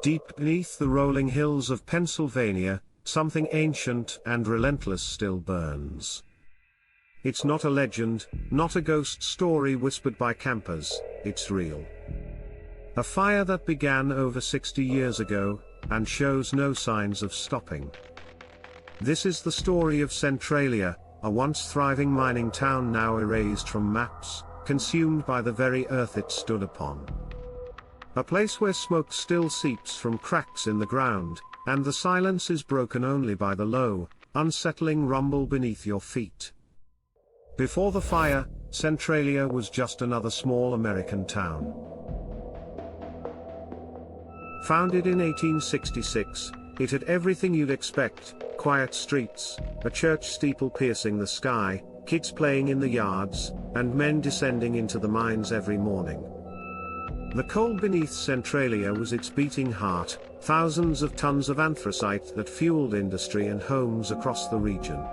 Deep beneath the rolling hills of Pennsylvania, something ancient and relentless still burns. It's not a legend, not a ghost story whispered by campers, it's real. A fire that began over 60 years ago, and shows no signs of stopping. This is the story of Centralia, a once thriving mining town now erased from maps, consumed by the very earth it stood upon. A place where smoke still seeps from cracks in the ground, and the silence is broken only by the low, unsettling rumble beneath your feet. Before the fire, Centralia was just another small American town. Founded in 1866, it had everything you'd expect: quiet streets, a church steeple piercing the sky, kids playing in the yards, and men descending into the mines every morning. The coal beneath Centralia was its beating heart, thousands of tons of anthracite that fueled industry and homes across the region.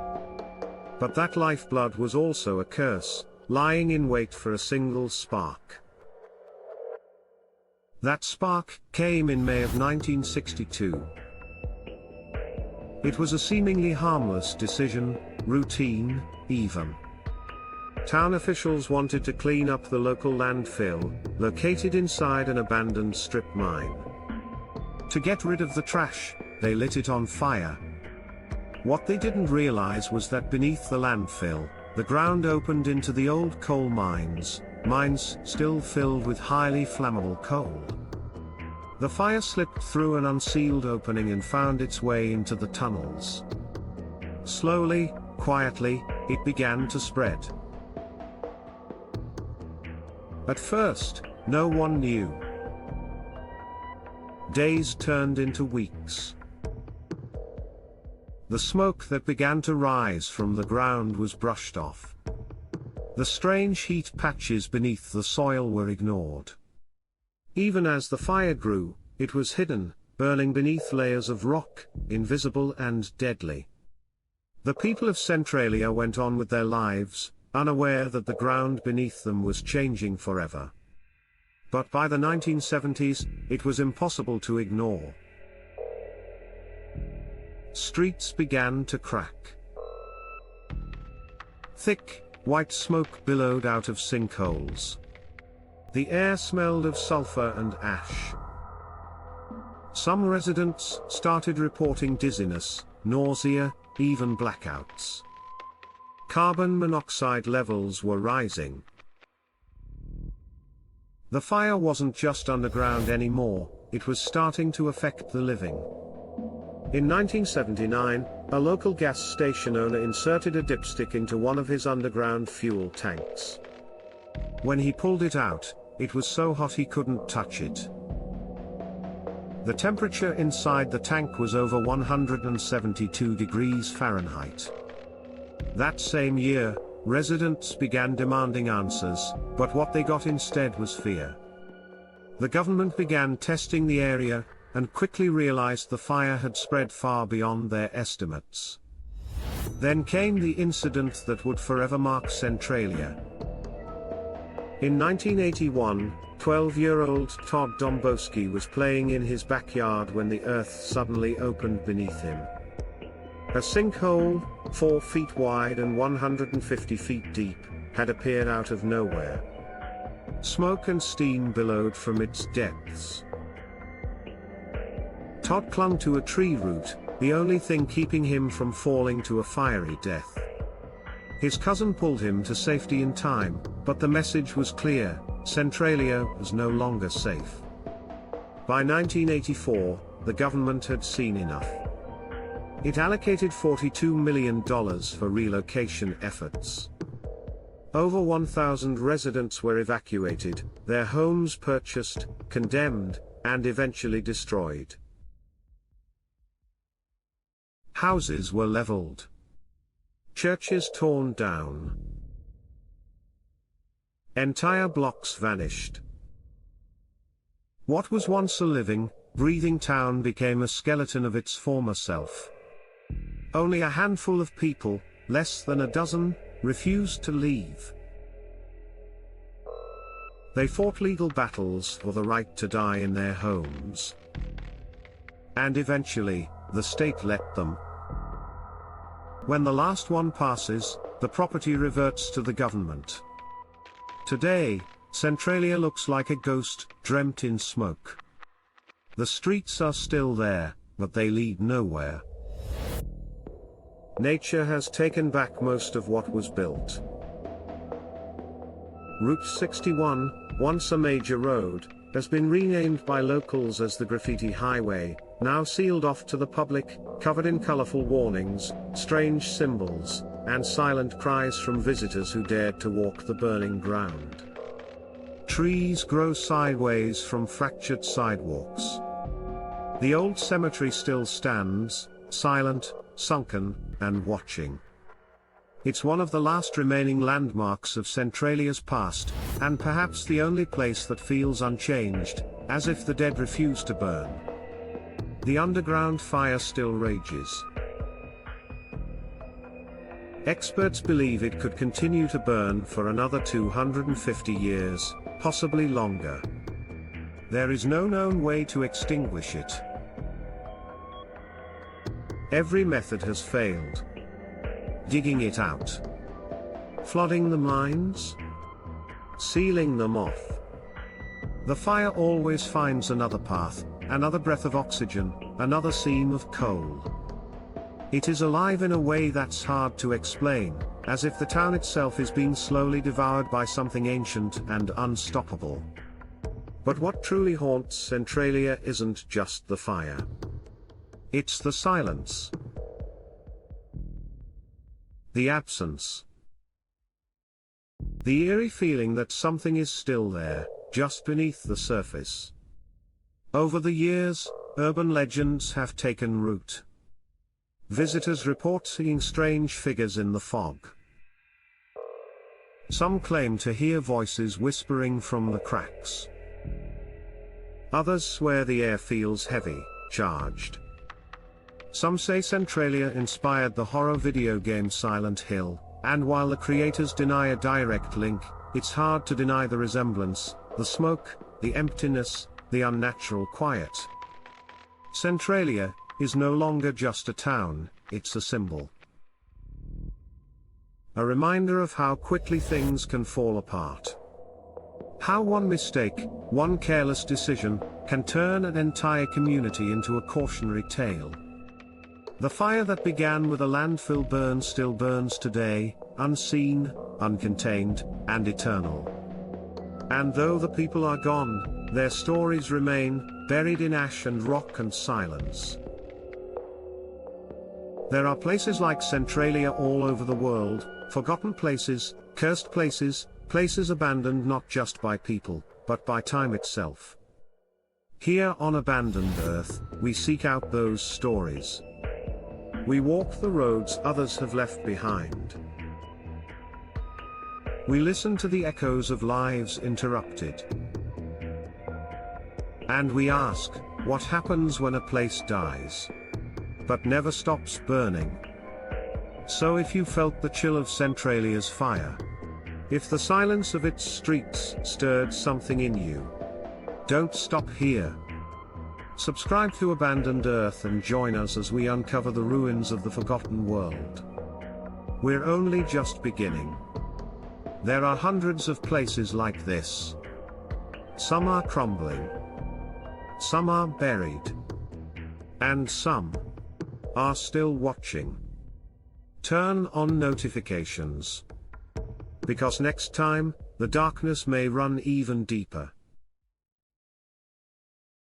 But that lifeblood was also a curse, lying in wait for a single spark. That spark came in May of 1962. It was a seemingly harmless decision, routine, even. Town officials wanted to clean up the local landfill, located inside an abandoned strip mine. To get rid of the trash, they lit it on fire. What they didn't realize was that beneath the landfill, the ground opened into the old coal mines, mines still filled with highly flammable coal. The fire slipped through an unsealed opening and found its way into the tunnels. Slowly, quietly, it began to spread. At first, no one knew. Days turned into weeks. The smoke that began to rise from the ground was brushed off. The strange heat patches beneath the soil were ignored. Even as the fire grew, it was hidden, burning beneath layers of rock, invisible and deadly. The people of Centralia went on with their lives, unaware that the ground beneath them was changing forever. But by the 1970s, it was impossible to ignore. Streets began to crack. Thick, white smoke billowed out of sinkholes. The air smelled of sulfur and ash. Some residents started reporting dizziness, nausea, even blackouts. Carbon monoxide levels were rising. The fire wasn't just underground anymore, it was starting to affect the living. In 1979, a local gas station owner inserted a dipstick into one of his underground fuel tanks. When he pulled it out, it was so hot he couldn't touch it. The temperature inside the tank was over 172 degrees Fahrenheit. That same year, residents began demanding answers, but what they got instead was fear. The government began testing the area, and quickly realized the fire had spread far beyond their estimates. Then came the incident that would forever mark Centralia. In 1981, 12-year-old Todd Domboski was playing in his backyard when the earth suddenly opened beneath him. A sinkhole, 4 feet wide and 150 feet deep, had appeared out of nowhere. Smoke and steam billowed from its depths. Todd clung to a tree root, the only thing keeping him from falling to a fiery death. His cousin pulled him to safety in time, but the message was clear: Centralia was no longer safe. By 1984, the government had seen enough. It allocated $42 million for relocation efforts. Over 1,000 residents were evacuated, their homes purchased, condemned, and eventually destroyed. Houses were leveled. Churches torn down. Entire blocks vanished. What was once a living, breathing town became a skeleton of its former self. Only a handful of people, less than a dozen, refused to leave. They fought legal battles for the right to die in their homes. And eventually, the state let them. When the last one passes, the property reverts to the government. Today, Centralia looks like a ghost, drenched in smoke. The streets are still there, but they lead nowhere. Nature has taken back most of what was built. Route 61, once a major road, has been renamed by locals as the Graffiti Highway, now sealed off to the public, covered in colorful warnings, strange symbols, and silent cries from visitors who dared to walk the burning ground. Trees grow sideways from fractured sidewalks. The old cemetery still stands, silent, sunken, and watching. It's one of the last remaining landmarks of Centralia's past, and perhaps the only place that feels unchanged, as if the dead refuse to burn. The underground fire still rages. Experts believe it could continue to burn for another 250 years, possibly longer. There is no known way to extinguish it. Every method has failed. Digging it out. Flooding the mines. Sealing them off. The fire always finds another path, another breath of oxygen, another seam of coal. It is alive in a way that's hard to explain, as if the town itself is being slowly devoured by something ancient and unstoppable. But what truly haunts Centralia isn't just the fire. It's the silence. The absence. The eerie feeling that something is still there, just beneath the surface. Over the years, urban legends have taken root. Visitors report seeing strange figures in the fog. Some claim to hear voices whispering from the cracks. Others swear the air feels heavy, charged. Some say Centralia inspired the horror video game Silent Hill, and while the creators deny a direct link, it's hard to deny the resemblance, the smoke, the emptiness, the unnatural quiet. Centralia is no longer just a town, it's a symbol. A reminder of how quickly things can fall apart. How one mistake, one careless decision, can turn an entire community into a cautionary tale. The fire that began with a landfill burn still burns today, unseen, uncontained, and eternal. And though the people are gone, their stories remain, buried in ash and rock and silence. There are places like Centralia all over the world, forgotten places, cursed places, places abandoned not just by people, but by time itself. Here on Abandoned Earth, we seek out those stories. We walk the roads others have left behind. We listen to the echoes of lives interrupted. And we ask, what happens when a place dies, but never stops burning? So if you felt the chill of Centralia's fire, if the silence of its streets stirred something in you, don't stop here. Subscribe to Abandoned Earth and join us as we uncover the ruins of the forgotten world. We're only just beginning. There are hundreds of places like this. Some are crumbling. Some are buried. And some are still watching. Turn on notifications. Because next time, the darkness may run even deeper.